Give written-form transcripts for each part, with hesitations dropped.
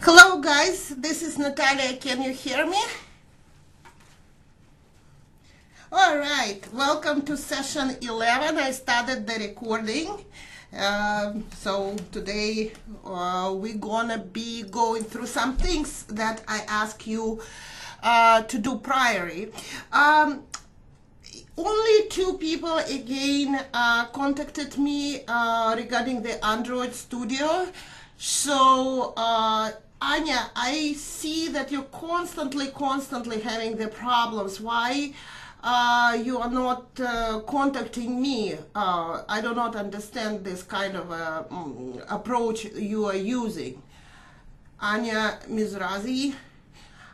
Hello guys, this is Natalia. Can you hear me? Alright, welcome to session 11. I started the recording. So today we're gonna be going through some things that I ask you to do priorly. Only two people again contacted me regarding the Android Studio. So Anya, I see that you're constantly having the problems. Why you are not contacting me? I do not understand this kind of approach you are using. Anya Mizrazi,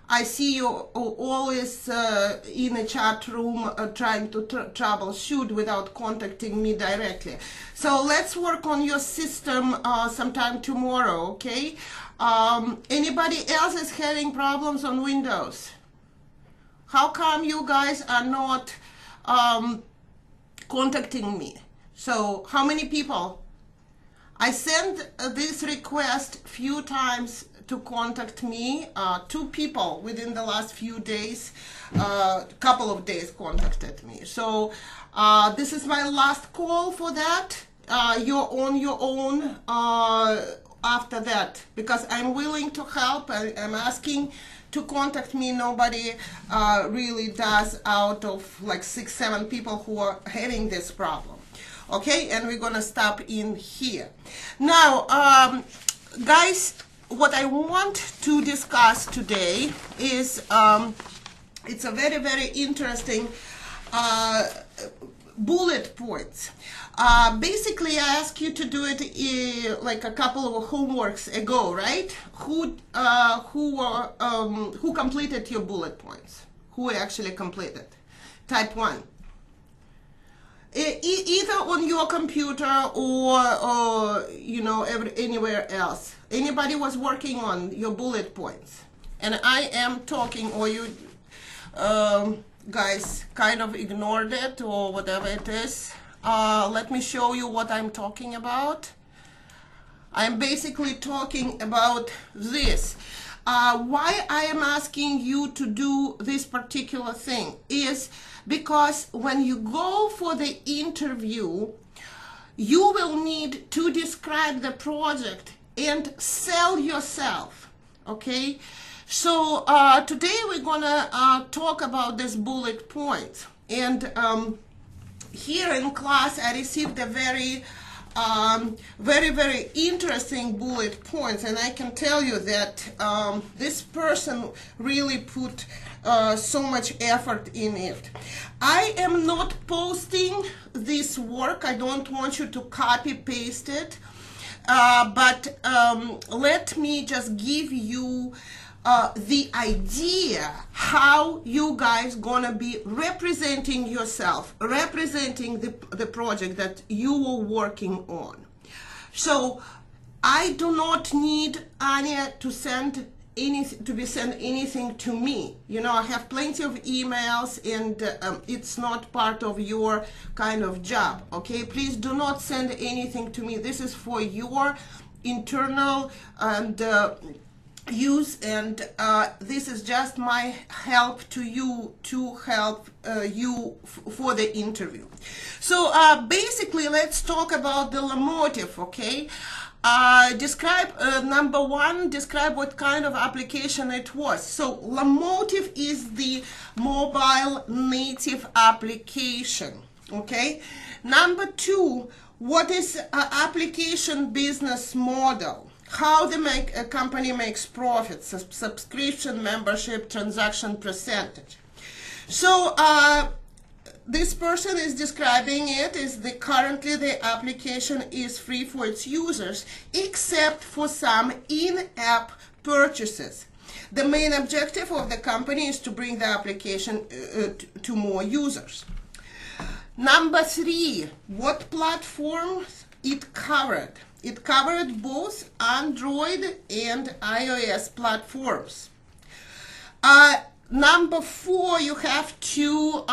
I see you always in a chat room trying to troubleshoot without contacting me directly. So let's work on your system sometime tomorrow, okay? Anybody else is having problems on Windows? How come you guys are not contacting me? So how many people? I sent this request few times to contact me. Two people within the last few days, couple of days contacted me. So this is my last call for that. You're on your own after that, because I'm willing to help. I'm asking to contact me. Nobody really does out of like 6-7 people who are having this problem. Okay, and we're gonna stop in here. Now, guys, what I want to discuss today is it's a very interesting bullet points. Basically, I asked you to do it like a couple of homeworks ago, right? Who completed your bullet points? Who actually completed? Type 1. Either on your computer or you know, anywhere else. Anybody was working on your bullet points? And I am talking, or you guys kind of ignored it or whatever it is. Let me show you what I'm talking about. I'm basically talking about this. Why I am asking you to do this particular thing is because when you go for the interview, you will need to describe the project and sell yourself, okay? So today we're gonna talk about this bullet points. And here in class I received a very interesting bullet points, and I can tell you that this person really put so much effort in it. I am not posting this work. I don't want you to copy paste it, but let me just give you the idea how you guys gonna be representing yourself, representing the project that you are working on. So I do not need Anya to send anything to me. You know, I have plenty of emails, and it's not part of your kind of job, okay? Please do not send anything to me. This is for your internal and use, and this is just my help to you to help you for the interview. So basically, let's talk about the motive, okay? Describe number one, describe what kind of application it was. So Lamotive is the mobile native application, okay? Number two, what is application business model? How a company makes profits, subscription, membership, transaction percentage. So this person is describing it is currently the application is free for its users, except for some in-app purchases. The main objective of the company is to bring the application to more users. Number three, what platforms it covered? It covered both Android and iOS platforms. Number four, you have to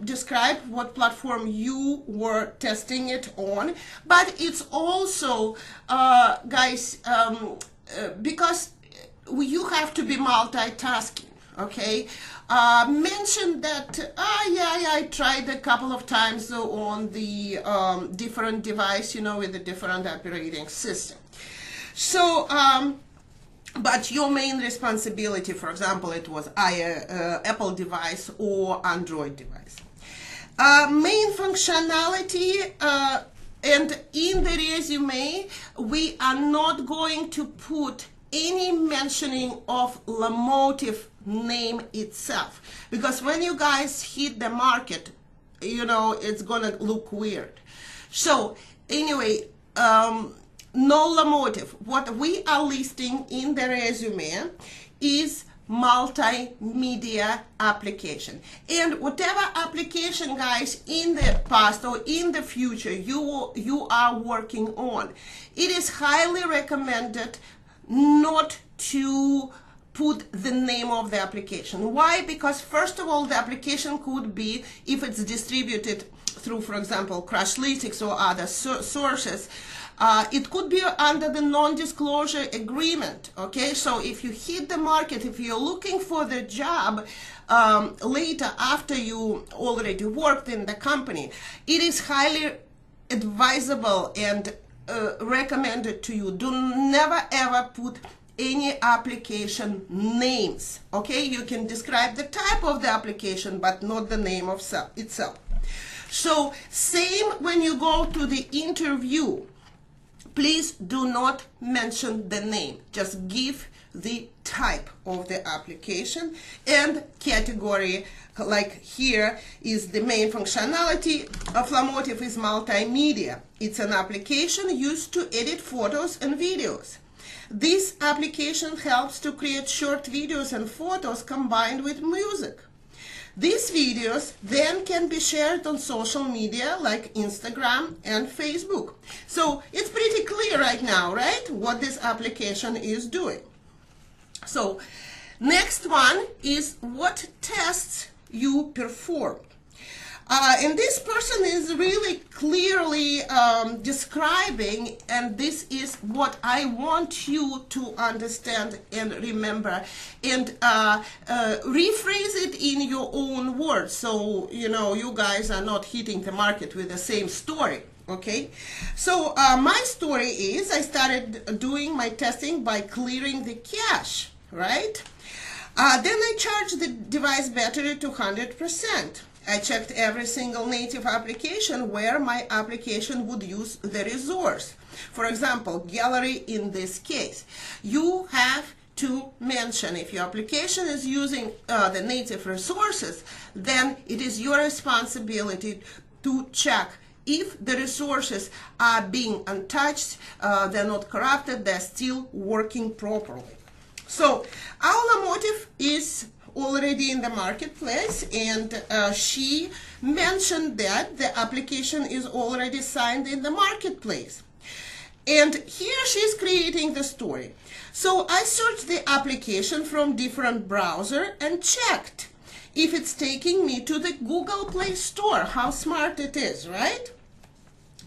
describe what platform you were testing it on, but it's also, guys, because you have to be multitasking, okay? Mention that, yeah, I tried a couple of times on the different device, you know, with a different operating system. So, but your main responsibility, for example, it was Apple device or Android device. Main functionality, and in the resume, we are not going to put any mentioning of Lamotive name itself, because when you guys hit the market, you know, it's gonna look weird. So anyway, no Lamotive. What we are listing in the resume is multimedia application, and whatever application, guys, in the past or in the future you are working on, it is highly recommended not to put the name of the application. Why? Because first of all, the application could be, if it's distributed through, for example, Crashlytics or other sources, it could be under the non-disclosure agreement, okay? So if you hit the market, if you're looking for the job later after you already worked in the company, it is highly advisable and recommended to you, do never ever put any application names, okay? You can describe the type of the application, but not the name of itself. So same when you go to the interview, please do not mention the name. Just give the type of the application and category. Like here is the main functionality of Lamotive is multimedia. It's an application used to edit photos and videos. This application helps to create short videos and photos combined with music. These videos then can be shared on social media like Instagram and Facebook. So it's pretty clear right now, right, what this application is doing. So next one is what tests you performed. And this person is really clearly describing, and this is what I want you to understand and remember, and rephrase it in your own words, so you know you guys are not hitting the market with the same story. Okay, so my story is I started doing my testing by clearing the cache, right? Then I charged the device battery to 100%. I checked every single native application where my application would use the resource. For example, gallery in this case. You have to mention if your application is using the native resources, then it is your responsibility to check if the resources are being untouched, they're not corrupted, they're still working properly. So our Lamotive is already in the marketplace, and she mentioned that the application is already signed in the marketplace. And here she's creating the story. So I searched the application from different browser and checked if it's taking me to the Google Play Store. How smart it is, right?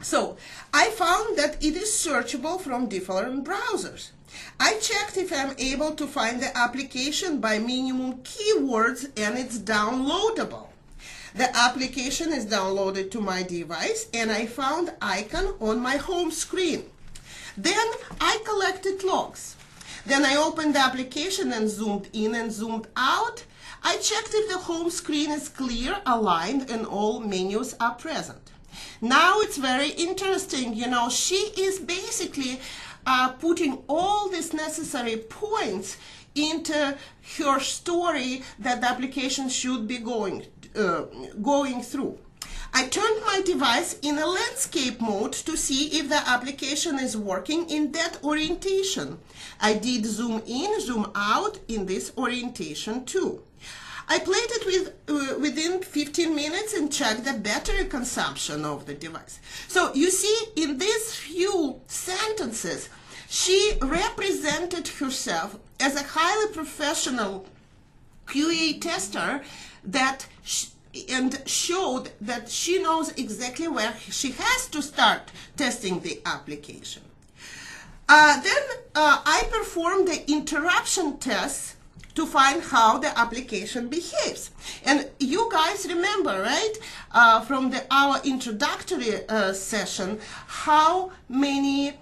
So I found that it is searchable from different browsers. I checked if I'm able to find the application by minimum keywords, and it's downloadable. The application is downloaded to my device, and I found icon on my home screen. Then I collected logs. Then I opened the application and zoomed in and zoomed out. I checked if the home screen is clear, aligned, and all menus are present. Now it's very interesting, you know, she is basically putting all these necessary points into her story that the application should be going through. I turned my device in a landscape mode to see if the application is working in that orientation. I did zoom in, zoom out in this orientation too. I played it within 15 minutes and checked the battery consumption of the device. So you see, in these few sentences, she represented herself as a highly professional QA tester and showed that she knows exactly where she has to start testing the application. I perform the interruption tests to find how the application behaves. And you guys remember, right, from our introductory session, how many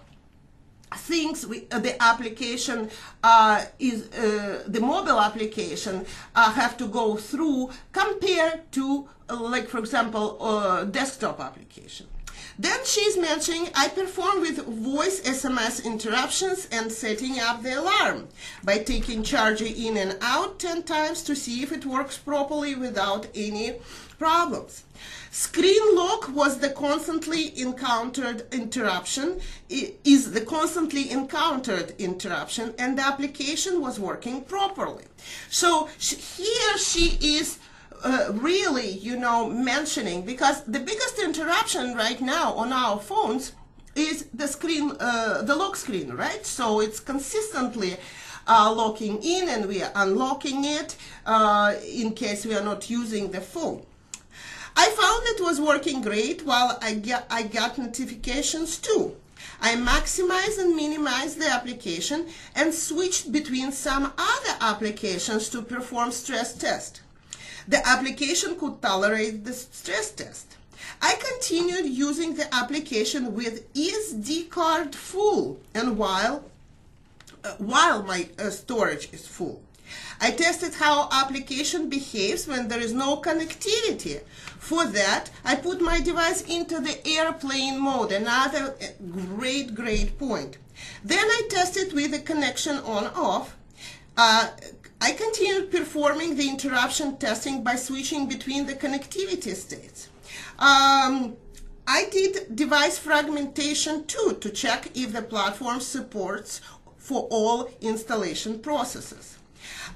things the application the mobile application have to go through compared to, like, for example, desktop application. Then she's mentioning I perform with voice SMS interruptions and setting up the alarm by taking charger in and out 10 times to see if it works properly without any problems. Screen lock was the constantly encountered interruption, is the constantly encountered interruption, and the application was working properly. So here she is really, you know, mentioning, because the biggest interruption right now on our phones is the screen, the lock screen, right? So it's consistently locking in and we are unlocking it in case we are not using the phone. I found it was working great while I got notifications too. I maximized and minimized the application and switched between some other applications to perform stress test. The application could tolerate the stress test. I continued using the application with SD card full and while my storage is full. I tested how application behaves when there is no connectivity. For that, I put my device into the airplane mode, another great point. Then I tested with the connection on-off. I continued performing the interruption testing by switching between the connectivity states. I did device fragmentation too to check if the platform supports for all installation processes.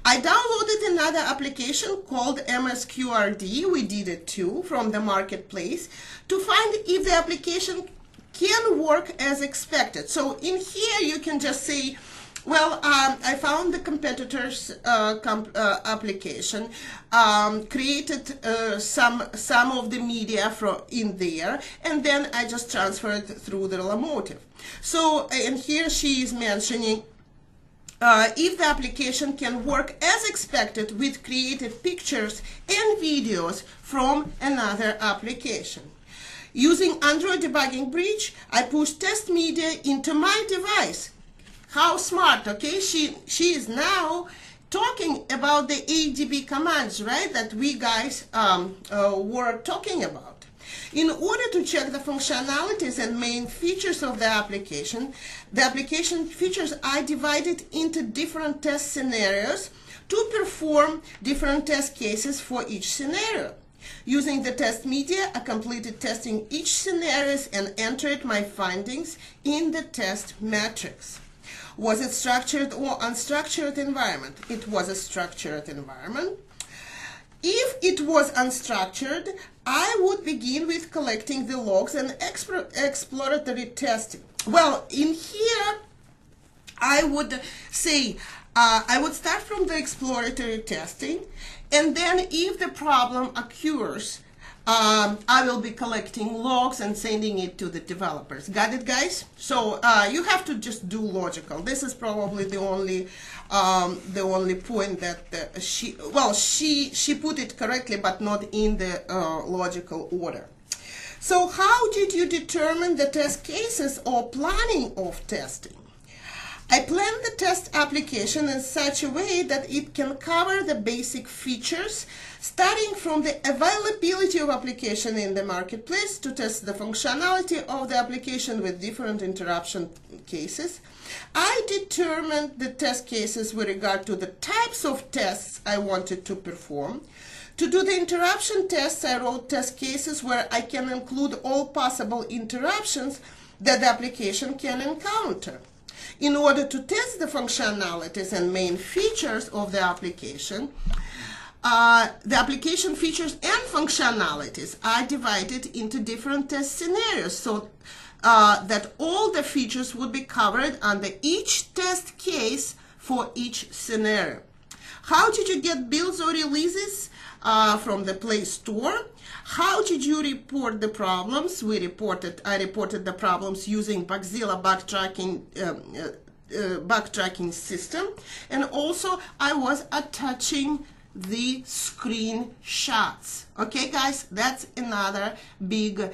I downloaded another application called MSQRD, we did it too, from the marketplace, to find if the application can work as expected. So in here you can just say, well, I found the competitor's application, created some of the media in there, and then I just transferred through the Lomotive. So, and here she is mentioning if the application can work as expected with created pictures and videos from another application. Using Android Debugging Bridge, I pushed test media into my device. How smart, okay? She is now talking about the ADB commands, right, that we guys were talking about. In order to check the functionalities and main features of the application features are divided into different test scenarios to perform different test cases for each scenario. Using the test media, I completed testing each scenario and entered my findings in the test matrix. Was it structured or unstructured environment? It was a structured environment. If it was unstructured, I would begin with collecting the logs and exploratory testing. Well, in here, I would say, I would start from the exploratory testing, and then if the problem occurs, I will be collecting logs and sending it to the developers. Got it, guys? So you have to just do logical. This is probably the only point that she put it correctly, but not in the logical order. So how did you determine the test cases or planning of testing? I planned the test application in such a way that it can cover the basic features, starting from the availability of application in the marketplace to test the functionality of the application with different interruption cases. I determined the test cases with regard to the types of tests I wanted to perform. To do the interruption tests, I wrote test cases where I can include all possible interruptions that the application can encounter. In order to test the functionalities and main features of the application features and functionalities are divided into different test scenarios so that all the features would be covered under each test case for each scenario. How did you get builds or releases from the Play Store? How did you report the problems? I reported the problems using Bugzilla backtracking system, and also I was attaching the screenshots. Okay, guys, that's another big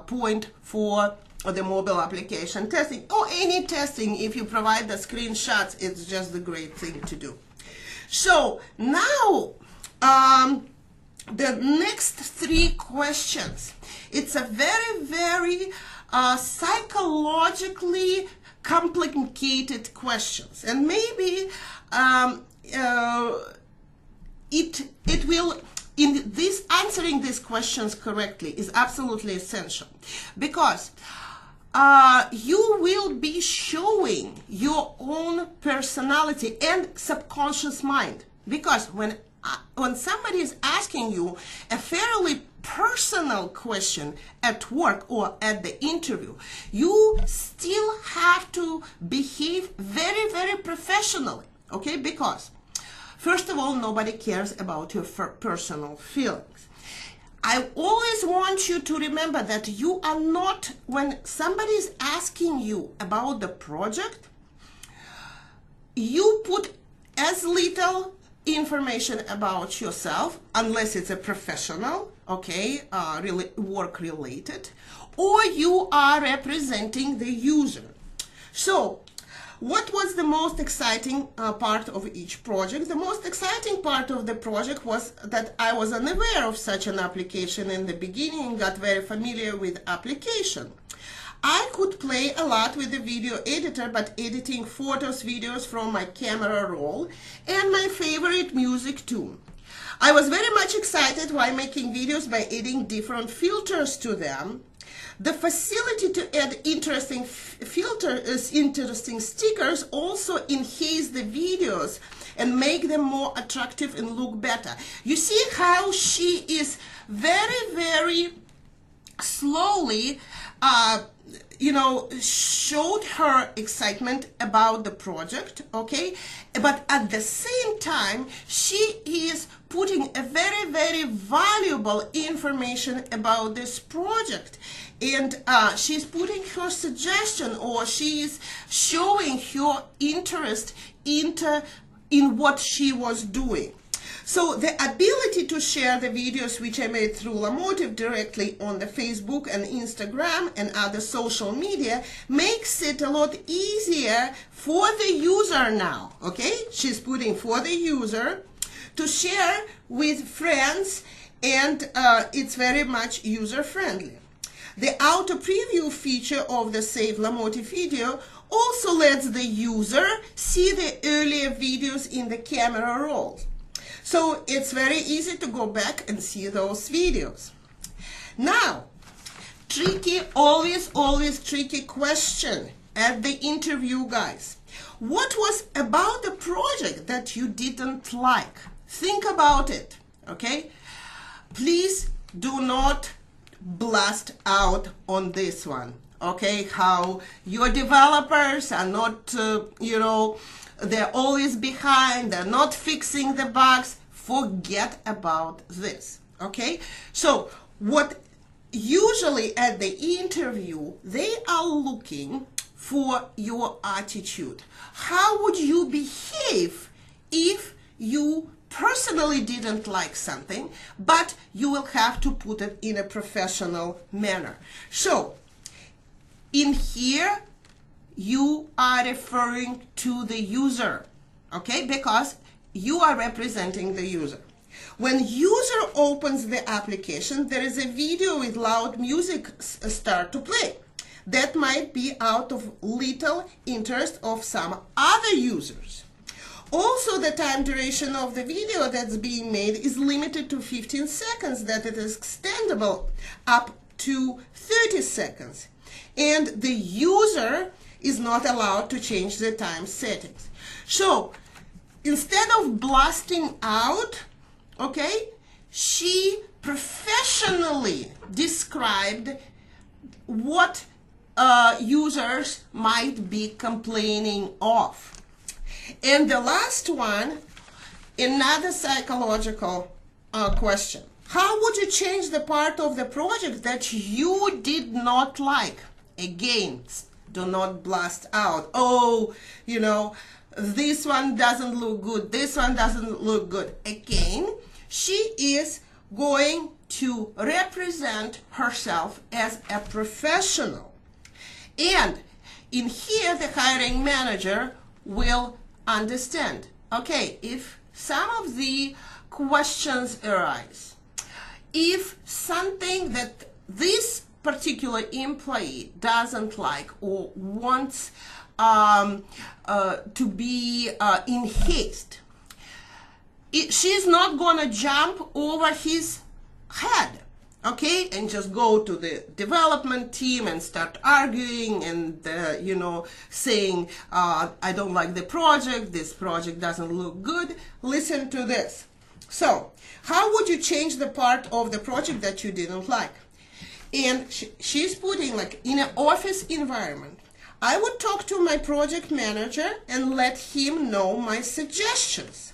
point for the mobile application testing, or any testing. If you provide the screenshots, it's just a great thing to do. So now the next 3 questions, it's a very psychologically complicated questions, and maybe it will, in this, answering these questions correctly is absolutely essential, because you will be showing your own personality and subconscious mind. Because when somebody is asking you a fairly personal question at work or at the interview, you still have to behave very professionally, okay? Because first of all, nobody cares about your personal feelings. I always want you to remember that you are not, when somebody is asking you about the project, you put as little information about yourself, unless it's a professional, okay, really work related, or you are representing the user. So what was the most exciting part of each project? The most exciting part of the project was that I was unaware of such an application in the beginning, got very familiar with application. I could play a lot with the video editor, but editing photos, videos from my camera roll, and my favorite music too. I was very much excited while making videos by adding different filters to them. The facility to add interesting interesting stickers also enhance the videos and make them more attractive and look better. You see how she is very slowly showed her excitement about the project, okay? But at the same time, she is putting a very valuable information about this project. And she's putting her suggestion, or she's showing her interest in what she was doing. So the ability to share the videos which I made through Lamotive directly on the Facebook and Instagram and other social media makes it a lot easier for the user now, okay? She's putting for the user to share with friends, and it's very much user-friendly. The auto preview feature of the Save Lamotive video also lets the user see the earlier videos in the camera roll. So it's very easy to go back and see those videos. Now, always tricky question at the interview, guys. What was about the project that you didn't like? Think about it, okay? Please do not blast out on this one, okay? How your developers are not, they're always behind, they're not fixing the bugs. Forget about this, okay? So what usually at the interview, they are looking for your attitude. How would you behave if you personally didn't like something, but you will have to put it in a professional manner? So in here, you are referring to the user, okay? Because you are representing the user. When user opens the application, there is a video with loud music start to play. That might be out of little interest of some other users. Also, the time duration of the video that's being made is limited to 15 seconds, that it is extendable up to 30 seconds. And the user is not allowed to change the time settings. So instead of blasting out, okay, she professionally described what users might be complaining of. And the last one Another psychological question. How would you change the part of the project that you did not like? Again, do not blast out. Oh, you know, this one doesn't look good. This one doesn't look good. Again, she is going to represent herself as a professional. And in here, the hiring manager will understand, okay, if some of the questions arise, if something that this particular employee doesn't like or wants to be in haste, she's not gonna jump over his head, okay, and just go to the development team and start arguing and you know, saying I don't like the project, this project doesn't look good. Listen to this. So how would you change the part of the project that you didn't like? And she's putting, like, in an office environment, I would talk to my project manager and let him know my suggestions.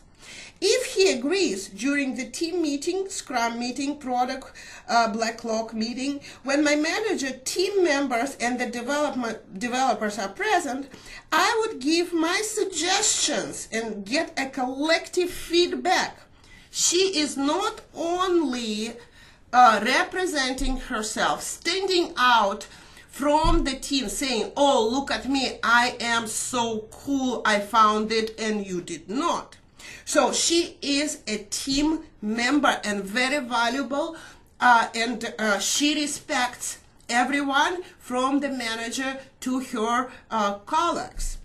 If he agrees during the team meeting, scrum meeting, product backlog meeting, when my manager, team members, and the developers are present, I would give my suggestions and get a collective feedback. She is not only representing herself, standing out from the team, saying, oh, look at me, I am so cool, I found it and you did not. So she is a team member and very valuable, and she respects everyone from the manager to her colleagues.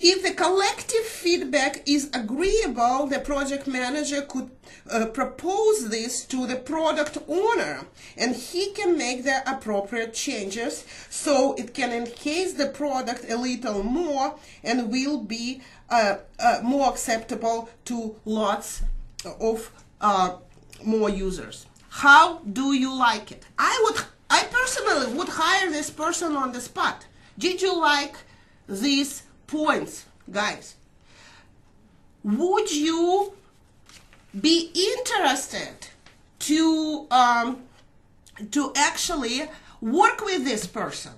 If the collective feedback is agreeable, the project manager could propose this to the product owner, and he can make the appropriate changes so it can enhance the product a little more and will be more acceptable to lots of more users. How do you like it? I personally would hire this person on the spot. Did you like these points, guys? Would you be interested to actually work with this person?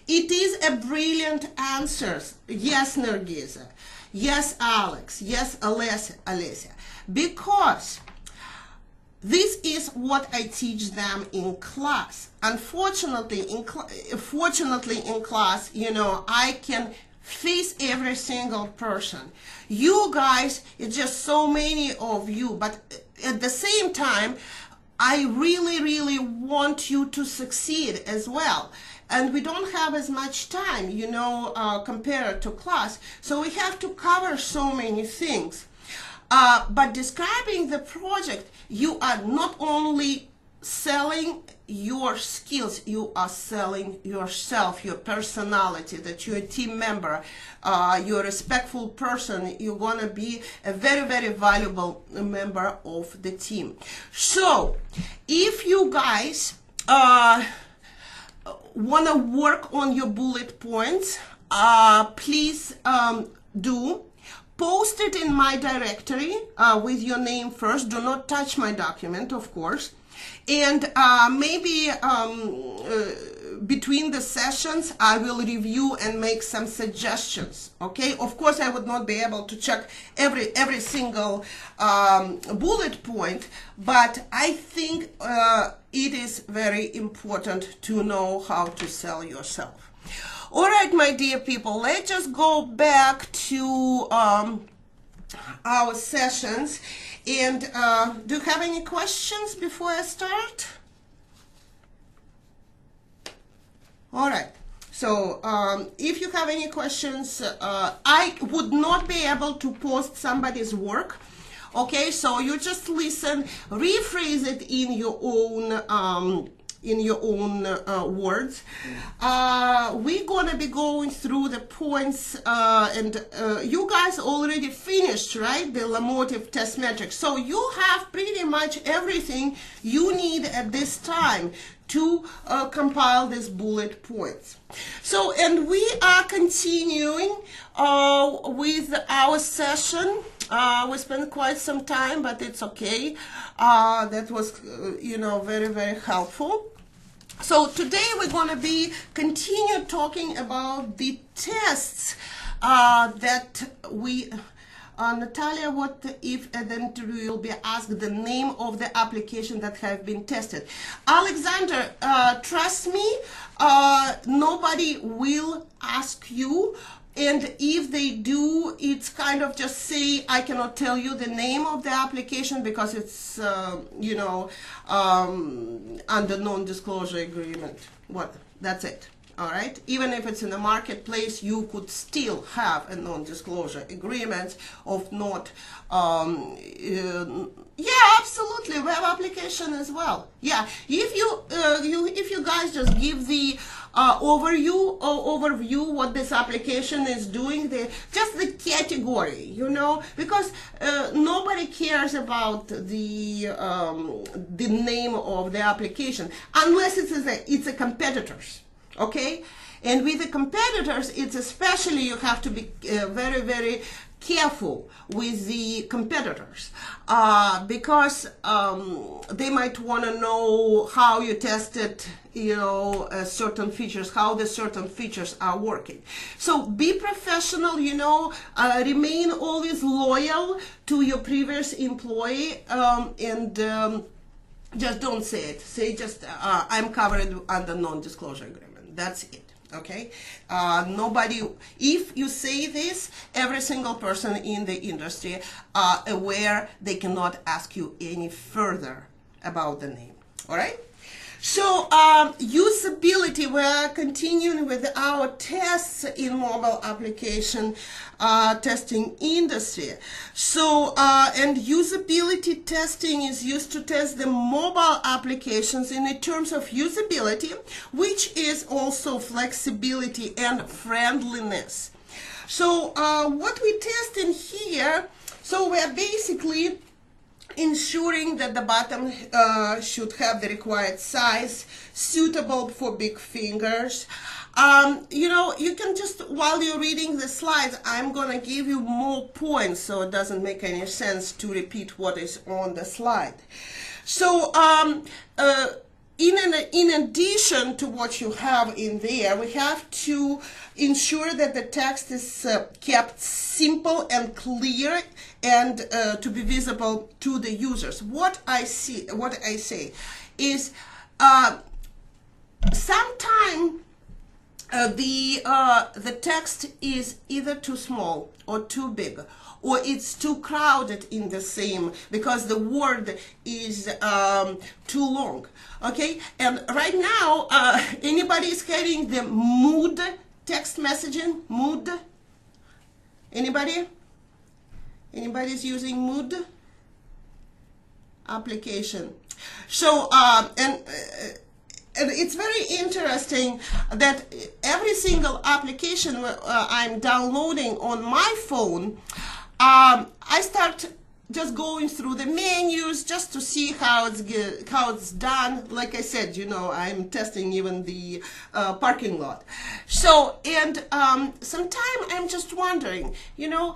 It is a brilliant answer. Yes, Nergiza. Yes, Alex. Yes, Alessia. Because this is what I teach them in class. Unfortunately, fortunately in class, you know, I can face every single person. You guys, it's just so many of you, but at the same time, I really, really want you to succeed as well. And we don't have as much time, you know, compared to class. So we have to cover so many things. But describing the project, you are not only selling your skills, you are selling yourself, your personality, that you're a team member, you're a respectful person, you're gonna be a very, very valuable member of the team. So if you guys wanna work on your bullet points, please do. Post it in my directory with your name first. Do not touch my document, of course. And maybe between the sessions, I will review and make some suggestions. Okay. Of course, I would not be able to check every single bullet point, but I think it is very important to know how to sell yourself. All right, my dear people, let's just go back to our sessions. And do you have any questions before I start? All right. So if you have any questions, I would not be able to post somebody's work. Okay, so you just listen, rephrase it in your own words. We're gonna be going through the points, and you guys already finished, right, the Lamotive test metrics. So you have pretty much everything you need at this time to compile these bullet points. So, and we are continuing with our session We spent quite some time, but it's okay. That was, very, very helpful. So today we're going to be continue talking about the tests that we... Natalia, what if at the interview you'll be asked the name of the application that have been tested? Alexander, trust me, nobody will ask you, and if they do, it's kind of just say, I cannot tell you the name of the application because it's, under non-disclosure agreement. That's it. All right. Even if it's in the marketplace, you could still have a non-disclosure agreement of not. Yeah, absolutely. Web application as well. Yeah. If you guys just give the overview what this application is doing, just the category, because nobody cares about the name of the application unless it's a competitor's. Okay, and with the competitors, it's especially you have to be very, very careful with the competitors because they might want to know how you tested, certain features, how the certain features are working. So be professional, remain always loyal to your previous employee and just don't say it. Say just, I'm covered under non-disclosure agreement. That's it. Okay, nobody, if you say this, every single person in the industry are aware they cannot ask you any further about the name. All right. So usability, we're continuing with our tests in mobile application testing industry. So and usability testing is used to test the mobile applications in the terms of usability, which is also flexibility and friendliness. So what we test in here, so we're basically ensuring that the bottom should have the required size, suitable for big fingers. You can just, while you're reading the slides, I'm going to give you more points, so it doesn't make any sense to repeat what is on the slide. So in addition to what you have in there, we have to ensure that the text is kept simple and clear and to be visible to the users. What I say is sometimes the text is either too small or too big, or it's too crowded in the same because the word is too long. Okay, and right now anybody is having the mood text messaging? Mood? Anybody? Anybody's using mood application? So and it's very interesting that every single application I'm downloading on my phone, I start just going through the menus just to see how it's done. Like I said, I'm testing even the parking lot. So, and sometimes I'm just wondering, there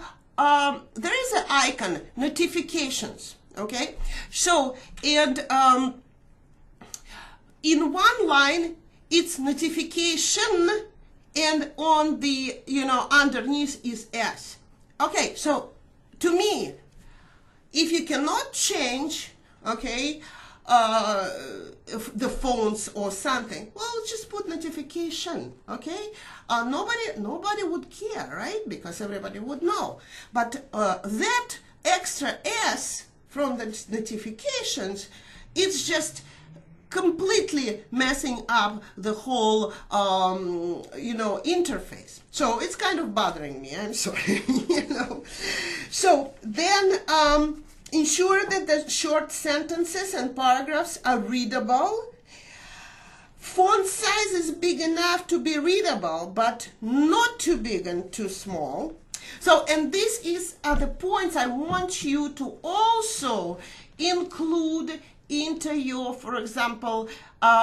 is an icon, notifications, okay? So, and in one line, it's notification, and on the, underneath is S. Okay, so to me, if you cannot change, okay, the fonts or something, well, just put notification, okay? Nobody would care, right? Because everybody would know. But that extra S from the notifications, it's just completely messing up the whole, interface. So it's kind of bothering me. I'm sorry, So then ensure that the short sentences and paragraphs are readable. Font size is big enough to be readable, but not too big and too small. So, and this is the points I want you to also include into your, for example,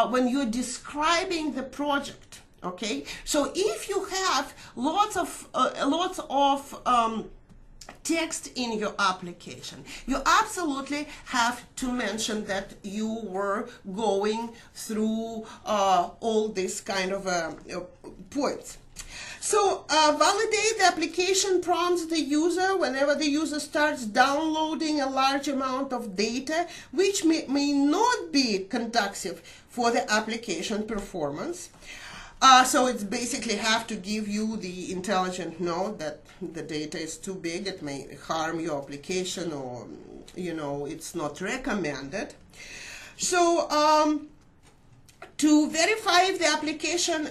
when you're describing the project, okay? So if you have lots of text in your application. You absolutely have to mention that you were going through all these kind of points. So validate the application prompts the user whenever the user starts downloading a large amount of data, which may not be conducive for the application performance. So it's basically have to give you the intelligent note that the data is too big, it may harm your application, or it's not recommended. So to verify if the application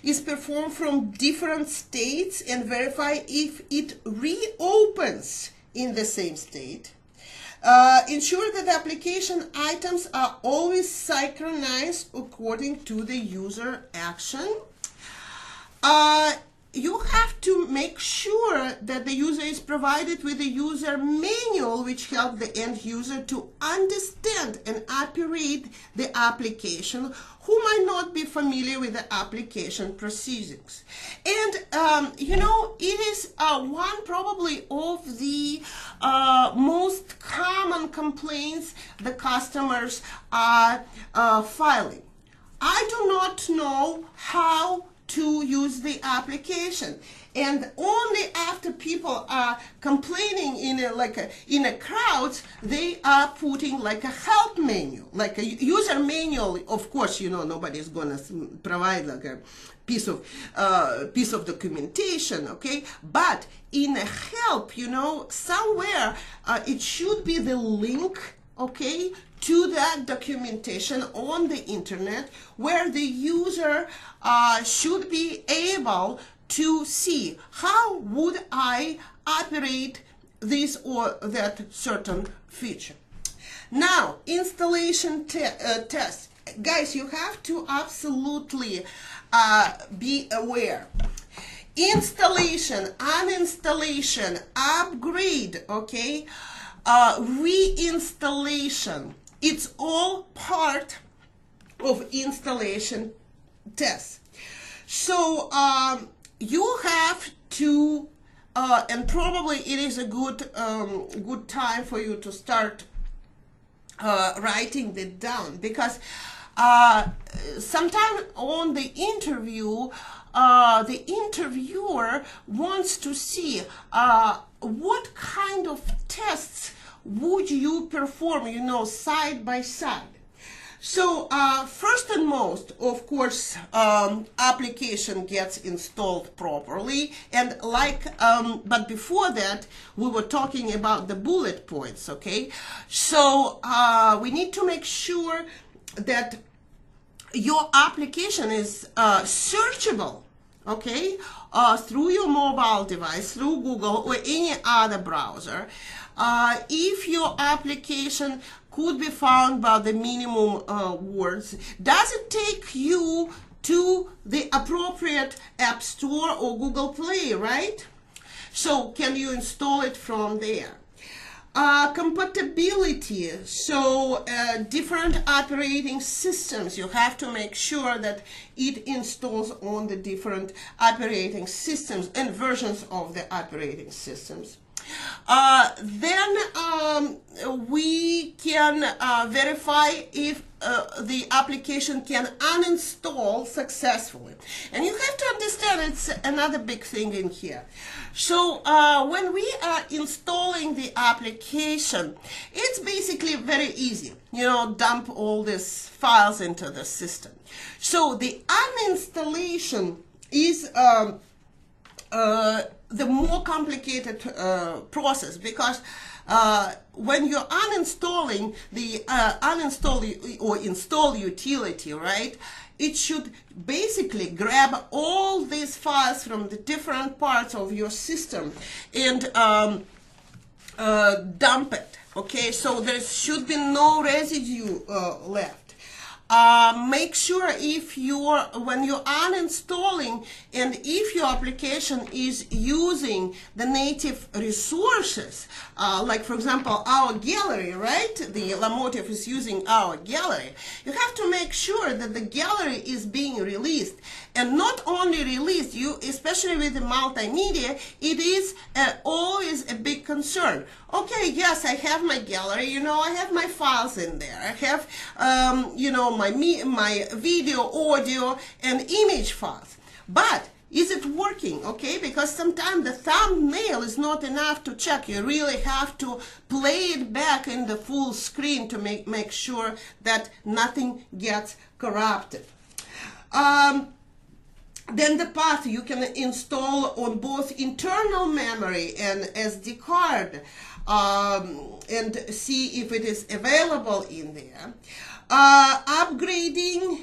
is performed from different states and verify if it reopens in the same state. Ensure that the application items are always synchronized according to the user action. You have to make sure that the user is provided with a user manual which helps the end user to understand and operate the application, who might not be familiar with the application procedures. And it is one probably of the most common complaints the customers are filing. I do not know how to use the application, and only after people are complaining in a crowd, they are putting like a help menu, like a user manual. Of course, nobody is gonna provide like a piece of documentation, okay? But in a help, somewhere it should be the link, okay, to that documentation on the internet, where the user should be able to see how would I operate this or that certain feature. Now, installation test. Guys, you have to absolutely be aware. Installation, uninstallation, upgrade, okay, reinstallation. It's all part of installation tests. So you have to, and probably it is a good time for you to start writing that down, because sometimes on the interview, the interviewer wants to see what kind of tests would you perform, side by side. So first and most, of course, application gets installed properly, and but before that, we were talking about the bullet points, okay? So we need to make sure that your application is searchable, okay, through your mobile device, through Google or any other browser. If your application could be found by the minimum words, does it take you to the appropriate App Store or Google Play, right? So can you install it from there? Compatibility, so different operating systems, you have to make sure that it installs on the different operating systems and versions of the operating systems. Then we can verify if the application can uninstall successfully. And you have to understand it's another big thing in here. So when we are installing the application, it's basically very easy. Dump all these files into the system. So the uninstallation is the more complicated process, because when you're uninstalling the uninstall or install utility, right, it should basically grab all these files from the different parts of your system and dump it, okay? So there should be no residue left. Make sure when you're uninstalling, and if your application is using the native resources, like for example our gallery, right? The Lamotive is using our gallery. You have to make sure that the gallery is being released and not only released, especially with the multimedia, it is always a big concern. Okay, yes, I have my gallery, I have my files in there. I have, my video, audio, and image files. But is it working? Okay, because sometimes the thumbnail is not enough to check. You really have to play it back in the full screen to make sure that nothing gets corrupted. Then the path you can install on both internal memory and SD card, and see if it is available in there. Upgrading,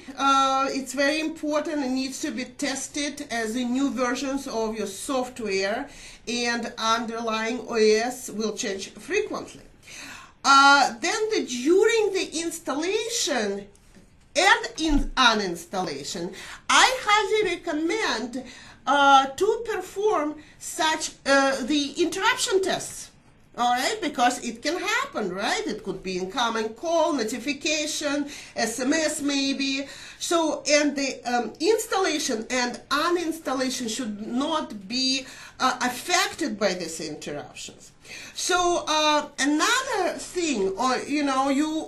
it's very important. It needs to be tested as the new versions of your software and underlying OS will change frequently. Then during the installation and in uninstallation, I highly recommend to perform such the interruption tests. All right, because it can happen, right? It could be incoming call, notification, SMS maybe. So, and the installation and uninstallation should not be affected by these interruptions. So, another thing, or you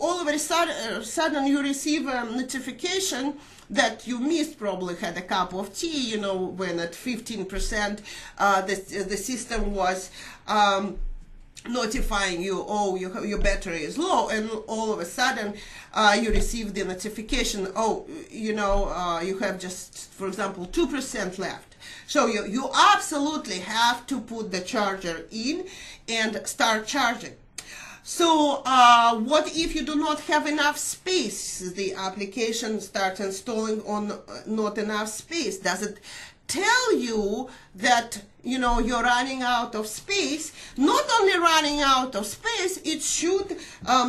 all of a sudden you receive a notification that you missed, probably had a cup of tea, when at 15% the system was notifying you, oh, your battery is low, and all of a sudden you receive the notification, oh, you have just, for example, 2% left. So you absolutely have to put the charger in and start charging. So what if you do not have enough space? The application starts installing on not enough space. Does it tell you that you're running out of space? Not only running out of space, it should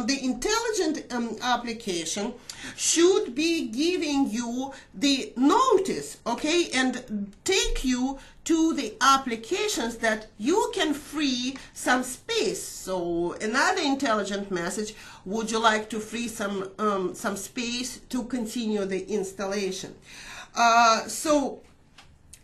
the intelligent application should be giving you the notice, okay, and take you to the applications that you can free some space. So another intelligent message: would you like to free some space to continue the installation? So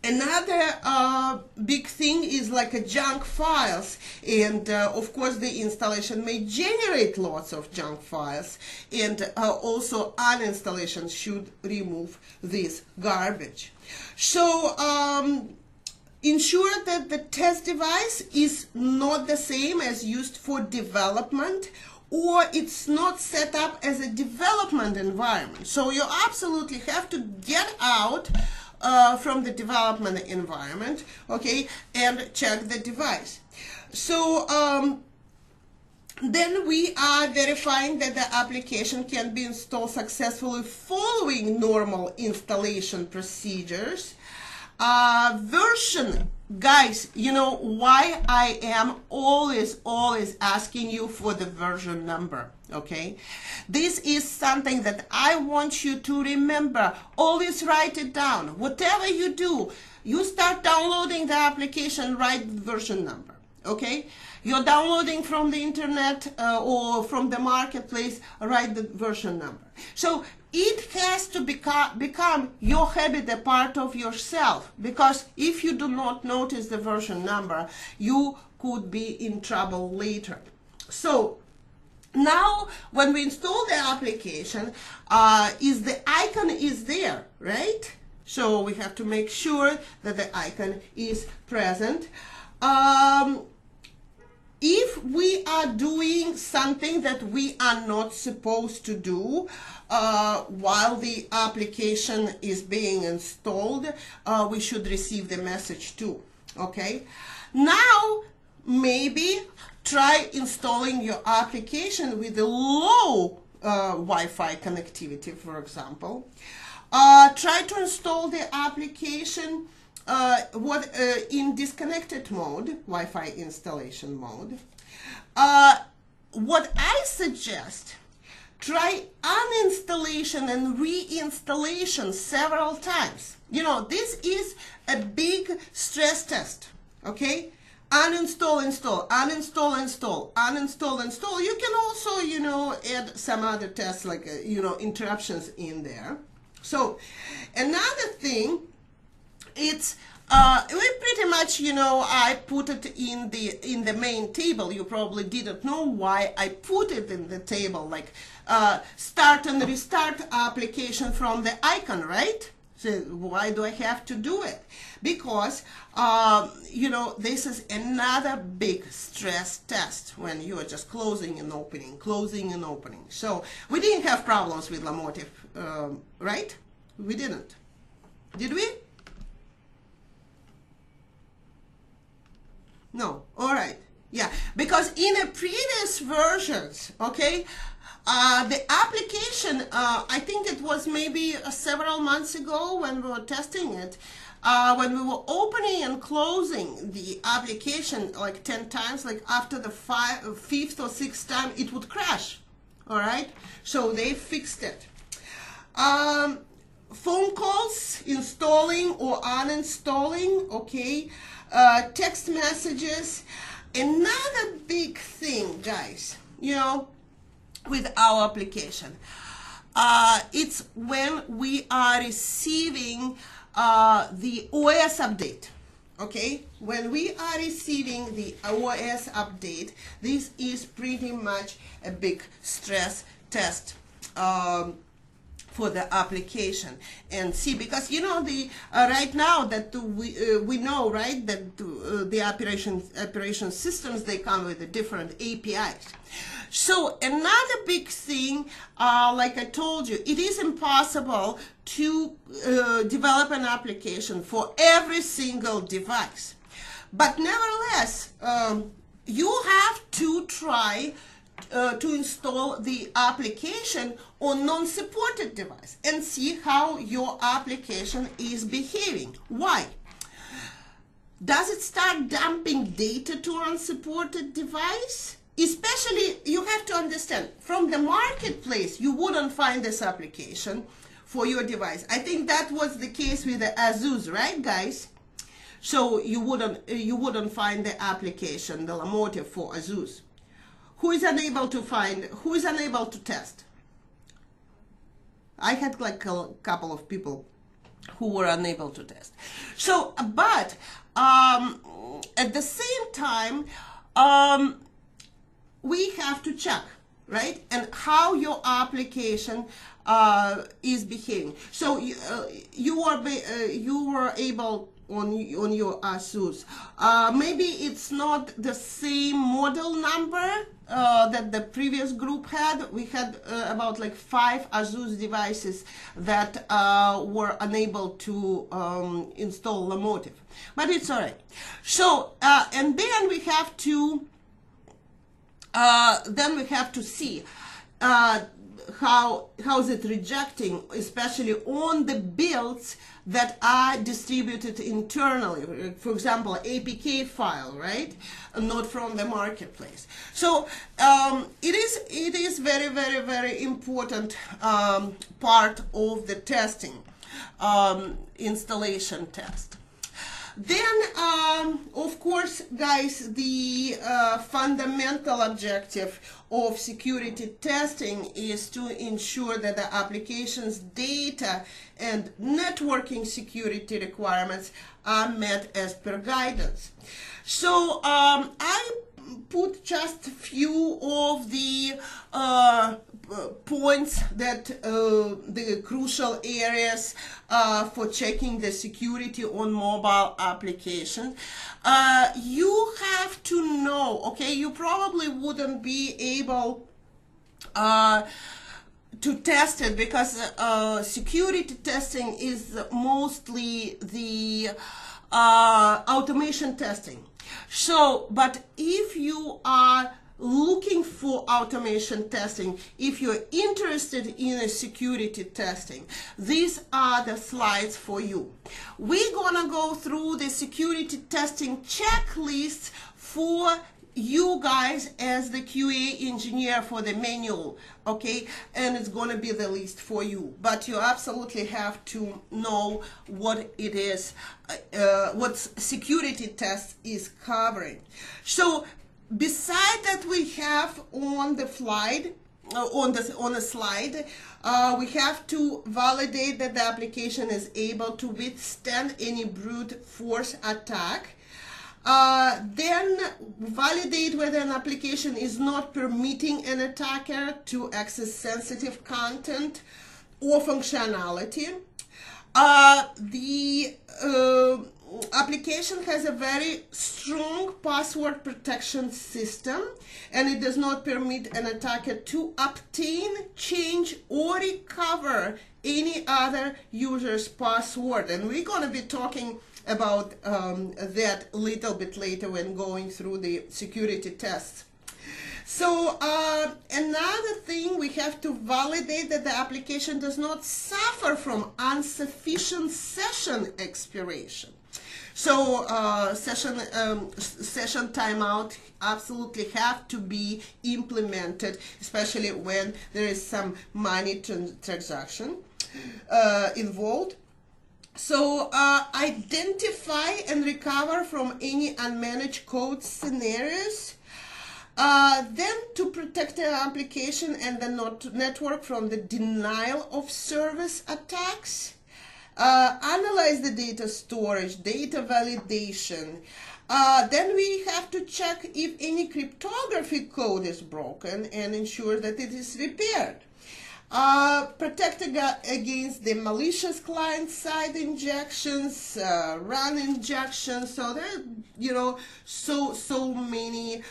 another big thing is like a junk files, and of course the installation may generate lots of junk files, and also uninstallation should remove this garbage. So ensure that the test device is not the same as used for development, or it's not set up as a development environment. So you absolutely have to get out from the development environment, okay, and check the device. So then we are verifying that the application can be installed successfully following normal installation procedures. Version, guys, why I am always asking you for the version number, okay? This is something that I want you to remember. Always write it down. Whatever you do, you start downloading the application, write the version number, okay? You're downloading from the internet or from the marketplace, write the version number. So it has to become your habit, a part of yourself, because if you do not notice the version number, you could be in trouble later. So now when we install the application, the icon is there, right? So we have to make sure that the icon is present. If we are doing something that we are not supposed to do while the application is being installed, we should receive the message too, okay? Now, maybe try installing your application with a low Wi-Fi connectivity, for example. Try to install the application in disconnected mode, Wi-Fi installation mode. What I suggest, try uninstallation and reinstallation several times. This is a big stress test, okay? Uninstall, install, uninstall, install, uninstall, install. You can also, add some other tests like, interruptions in there. So another thing it's we pretty much, you know, I put it in the main table. You probably didn't know why I put it in the table, like start and restart application from the icon, right? So why do I have to do it? Because you know, this is another big stress test when you are just closing and opening, closing and opening. So we didn't have problems with Lamotive, right? We didn't, did we? No. All right. Yeah, because in the previous versions, okay, the application, I think it was maybe several months ago when we were testing it, when we were opening and closing the application like 10 times, like after the fifth or sixth time, it would crash. All right. So they fixed it. Phone calls, installing or uninstalling, okay. Text messages. Another big thing, guys, you know, with our application, it's when we are receiving the OS update. Okay, when we are receiving the OS update, this is pretty much a big stress test for the application. And see, because you know, the right now that we know, right, that the operation systems, they come with the different APIs. So another big thing, like I told you, it is impossible to develop an application for every single device, but nevertheless you have to try to install the application on non-supported device and see how your application is behaving. Why? Does it start dumping data to unsupported device? Especially, you have to understand, from the marketplace, you wouldn't find this application for your device. I think that was the case with the Asus, right, guys? So you wouldn't find the application, the Lamotive for Asus. Who is unable to find, who is unable to test? I had like a couple of people who were unable to test. So, but at the same time, we have to check, right? And how your application is behaving. So you were able on your Asus. Maybe it's not the same model number that the previous group had. We had about like 5 Asus devices that were unable to install Lamotive, but it's all right. So and then we have to see how is it rejecting, especially on the builds that are distributed internally. For example, APK file, right? Not from the marketplace. So it is very, very, very important part of the testing, installation test. Then, of course, guys, the fundamental objective of security testing is to ensure that the application's data and networking security requirements are met as per guidance. So I put just a few of the points that the crucial areas for checking the security on mobile applications. You have to know, okay, you probably wouldn't be able to test it because security testing is mostly the automation testing. So, but if you are looking for automation testing, if you're interested in a security testing, these are the slides for you. We're gonna go through the security testing checklist for you guys as the QA engineer for the manual, okay? And it's gonna be the list for you, but you absolutely have to know what it is, what security test is covering. So beside that, we have on the slide on the slide. We have to validate that the application is able to withstand any brute force attack. Then validate whether an application is not permitting an attacker to access sensitive content or functionality. The application has a very strong password protection system, and it does not permit an attacker to obtain, change, or recover any other user's password. And we're going to be talking about that a little bit later when going through the security tests. So another thing, we have to validate that the application does not suffer from insufficient session expiration. So session timeout absolutely have to be implemented, especially when there is some money transaction involved. So identify and recover from any unmanaged code scenarios. Then to protect the application and the network from the denial of service attacks. Analyze the data storage, data validation. Then we have to check if any cryptography code is broken and ensure that it is repaired. Protect against the malicious client-side injections, run injections. So there, so many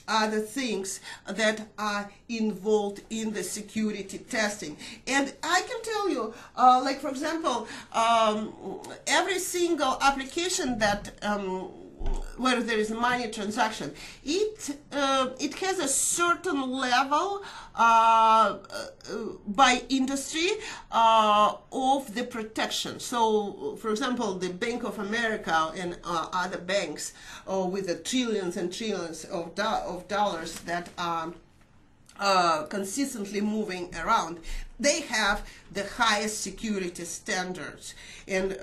other things that are involved in the security testing. And I can tell you, like for example, every single application that where there is a money transaction, it has a certain level by industry of the protection. So, for example, the Bank of America and other banks with the trillions and trillions of dollars that are consistently moving around, they have the highest security standards, and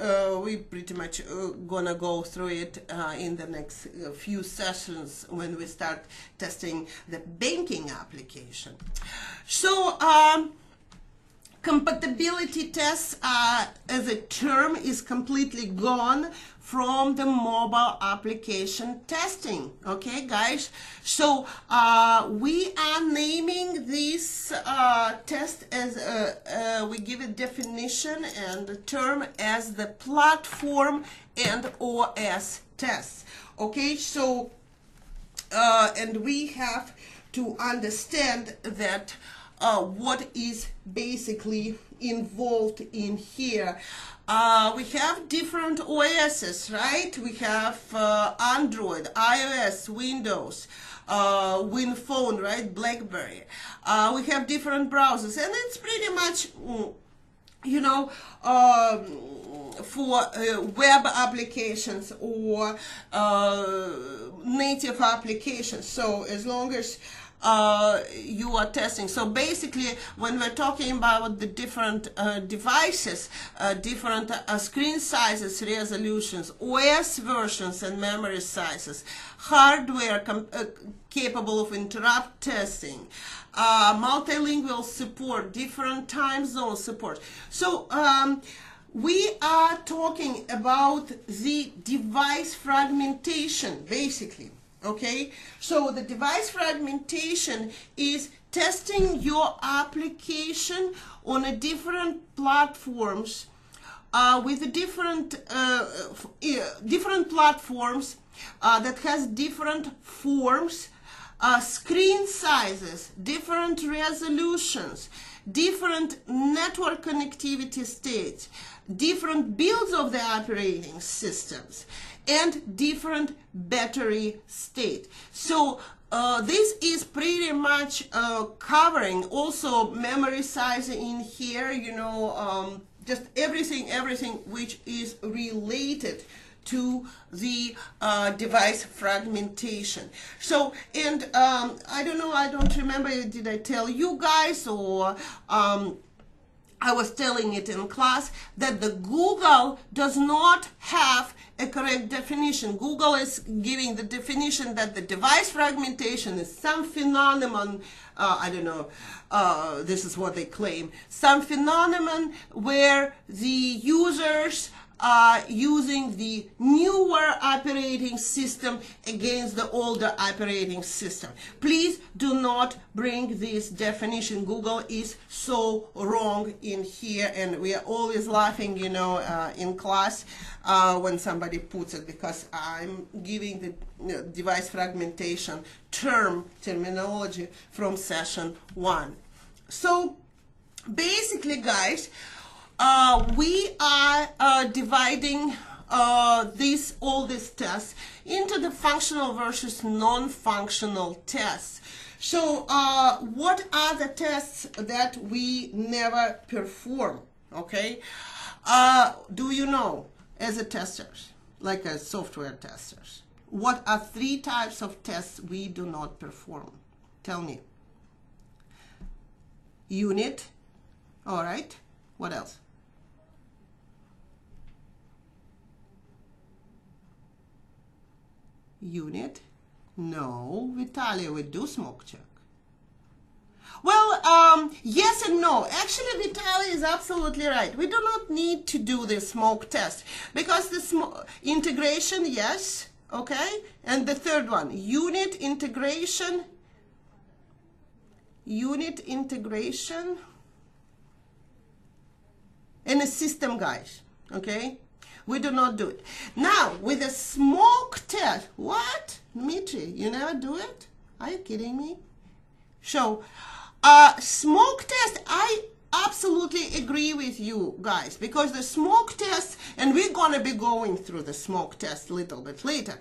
we pretty much gonna go through it in the next few sessions when we start testing the banking application. So compatibility tests as a term is completely gone from the mobile application testing. Okay, guys, so we are naming this test as we give a definition and the term as the platform and OS tests. Okay, so and we have to understand that what is basically involved in here. We have different OSs, right? We have Android, iOS, Windows, WinPhone, right? BlackBerry. We have different browsers, and it's pretty much, for web applications or native applications. So as long as you are testing. So basically, when we're talking about the different devices, different screen sizes, resolutions, OS versions and memory sizes, hardware capable of interrupt testing, multilingual support, different time zone support. So we are talking about the device fragmentation, basically. Okay, so the device fragmentation is testing your application on a different platforms with different platforms that has different forms, screen sizes, different resolutions, different network connectivity states, different builds of the operating systems, and different battery state. So this is pretty much covering also memory size in here, just everything which is related to the device fragmentation. So, and I don't know, I don't remember, did I tell you guys, or I was telling it in class, that the Google does not have a a correct definition. Google is giving the definition that the device fragmentation is some phenomenon, I don't know, this is what they claim, some phenomenon where the users are using the newer operating system against the older operating system. Please do not bring this definition. Google is so wrong in here, and we are always laughing, you know, in class when somebody puts it, because I'm giving the device fragmentation terminology from session 1. So basically, guys, we are dividing all these tests into the functional versus non-functional tests. So what are the tests that we never perform? Okay, do you know, as a testers, like as software testers, what are 3 types of tests we do not perform? Tell me. Unit, all right, what else? Unit? No, Natalia, we do smoke check. Well, yes and no. Actually, Natalia is absolutely right. We do not need to do the smoke test, because the integration, yes, okay. And the third one, unit integration, and a system, guys, okay. We do not do it. Now, with a smoke test, what? Dmitry, you never do it? Are you kidding me? So, smoke test, I absolutely agree with you guys, because the smoke test, and we're going to be going through the smoke test a little bit later.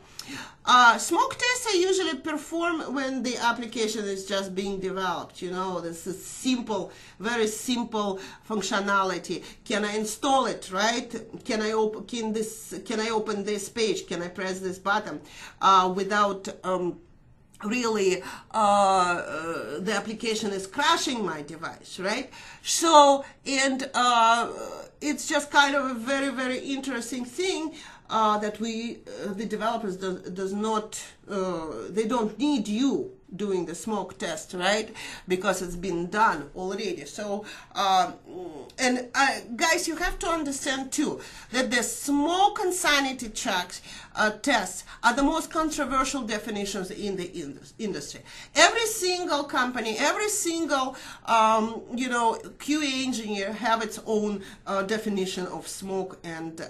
Smoke tests are usually performed when the application is just being developed. You know, this is simple, very simple functionality. Can I install it, right? Can I open this page? Can I press this button without really the application is crashing my device, right? So, and it's just kind of a very, very interesting thing that the developers they don't need you doing the smoke test, right? Because it's been done already. So, and guys, you have to understand too that the smoke and sanity checks tests are the most controversial definitions in the industry. Every single company, every single you know, QA engineer have its own definition of smoke and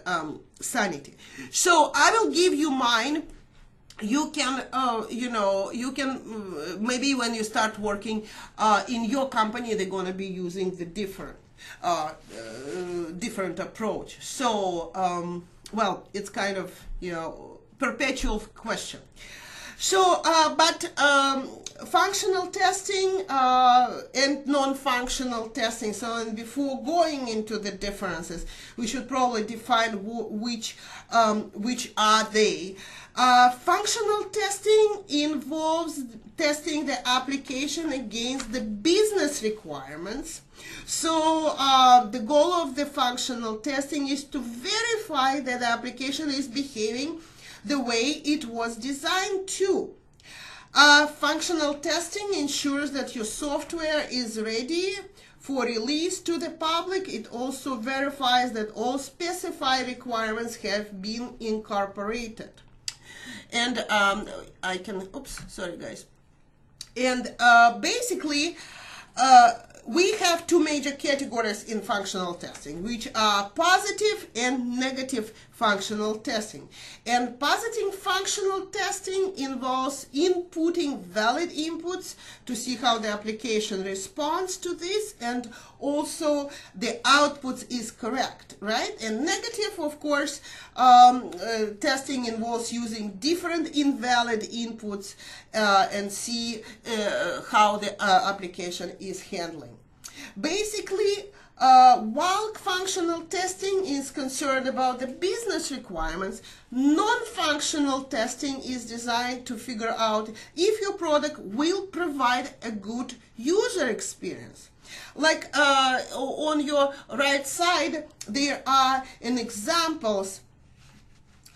sanity. So I will give you mine. You can, you know, you can, maybe when you start working in your company, they're going to be using the different approach. So, well, it's kind of, you know, perpetual question. So, but functional testing and non-functional testing. So, and before going into the differences, we should probably define which are they. Functional testing involves testing the application against the business requirements. So the goal of the functional testing is to verify that the application is behaving the way it was designed to. Functional testing ensures that your software is ready for release to the public. It also verifies that all specified requirements have been incorporated. And I can, oops, sorry guys. And basically, we have 2 major categories in functional testing, which are positive and negative functional testing. And positive functional testing involves inputting valid inputs to see how the application responds to this, and also the output is correct, right? And negative, of course, testing involves using different invalid inputs and see how the application is handling. Basically, while functional testing is concerned about the business requirements, non-functional testing is designed to figure out if your product will provide a good user experience. Like on your right side, there are examples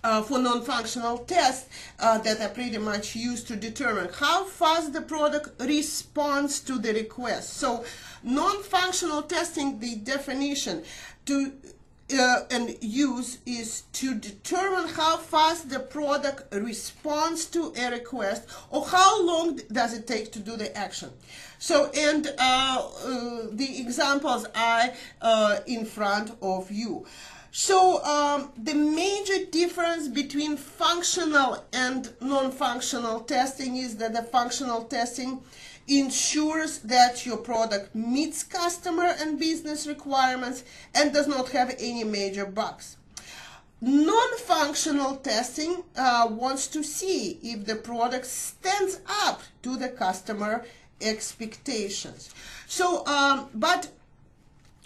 for non-functional tests that are pretty much used to determine how fast the product responds to the request. So non-functional testing, the definition to and use is to determine how fast the product responds to a request, or how long does it take to do the action. So, and the examples are in front of you. So the major difference between functional and non-functional testing is that the functional testing ensures that your product meets customer and business requirements and does not have any major bugs. Non-functional testing wants to see if the product stands up to the customer expectations. So, but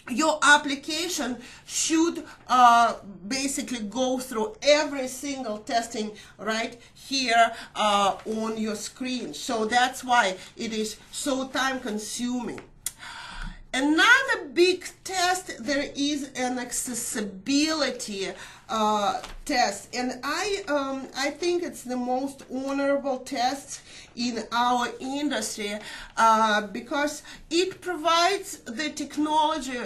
your application should basically go through every single testing right here on your screen. So that's why it is so time consuming. Another big test, there is an accessibility test, and I think it's the most honorable test in our industry because it provides the technology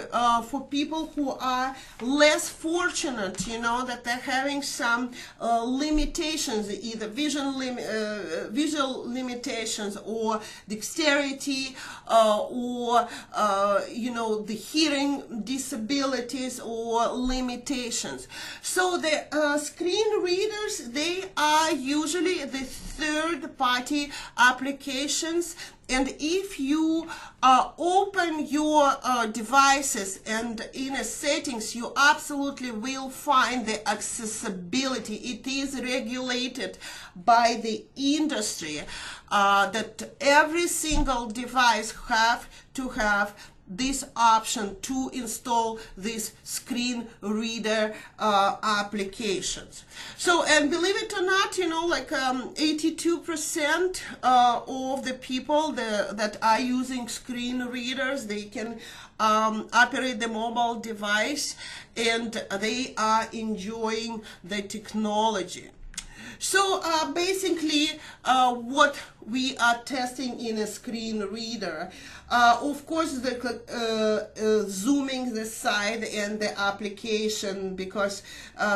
for people who are less fortunate, you know, that they're having some limitations, either visual limitations or dexterity or you know, the hearing disabilities or limitations. So the screen readers, they are usually the third-party applications, and if you open your devices and in a settings, you absolutely will find the accessibility. It is regulated by the industry that every single device have to have this option to install these screen reader applications. So, and believe it or not, you know, like 82% of the people that are using screen readers, they can operate the mobile device, and they are enjoying the technology. So basically what we are testing in a screen reader, of course, the zooming the side and the application, because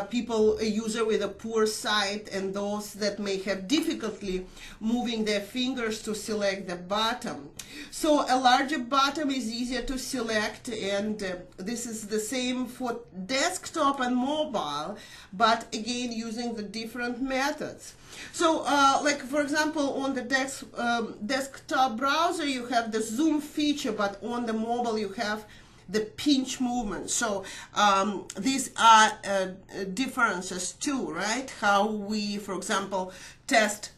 people, a user with a poor sight and those that may have difficulty moving their fingers to select the bottom. So a larger bottom is easier to select, and this is the same for desktop and mobile, but again using the different methods. So like for example, on the desktop browser you have the zoom feature, but on the mobile you have the pinch movement. So these are differences too, right? How we, for example, test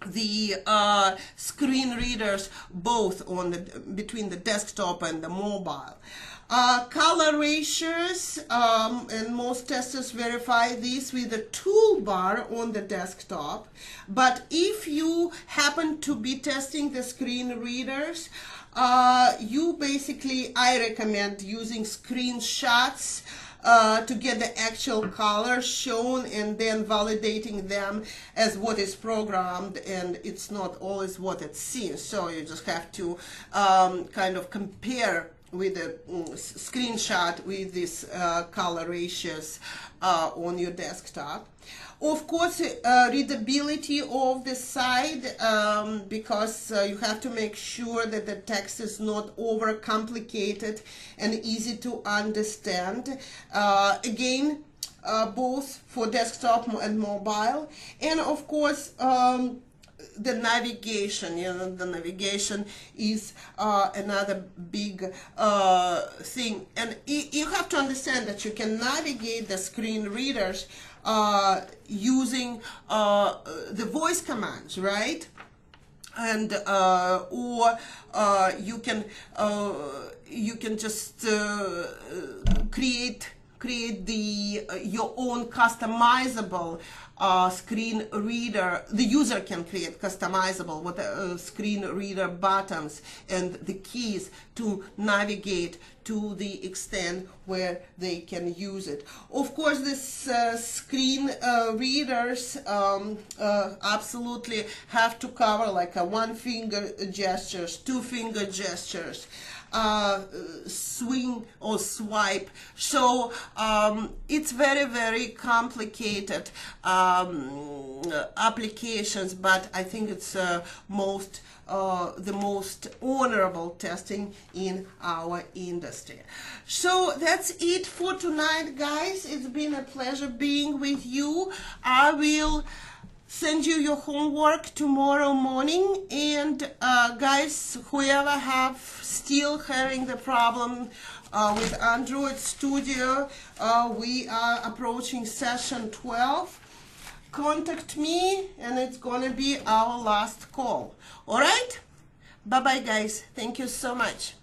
the screen readers both on the between the desktop and the mobile. Color ratios, and most testers verify this with the toolbar on the desktop. But if you happen to be testing the screen readers, you basically, I recommend using screenshots to get the actual colors shown and then validating them as what is programmed, and it's not always what it seems. So you just have to kind of compare with a screenshot with these color ratios on your desktop. Of course, readability of the site, because you have to make sure that the text is not overcomplicated and easy to understand. Again, both for desktop and mobile. And of course, the navigation, you know, the navigation is another big thing. And you have to understand that you can navigate the screen readers using the voice commands, right? And or you can just create create the your own customizable screen reader. The user can create customizable with screen reader buttons and the keys to navigate to the extent where they can use it. Of course, this screen readers absolutely have to cover like a one finger gestures, two finger gestures, swing or swipe. So it's very complicated applications, but I think it's the most honorable testing in our industry. So that's it for tonight, guys. It's been a pleasure being with you. I will send you your homework tomorrow morning, and guys, whoever have still having the problem with Android Studio, we are approaching session 12. Contact me and it's gonna be our last call. All right, bye bye guys, thank you so much.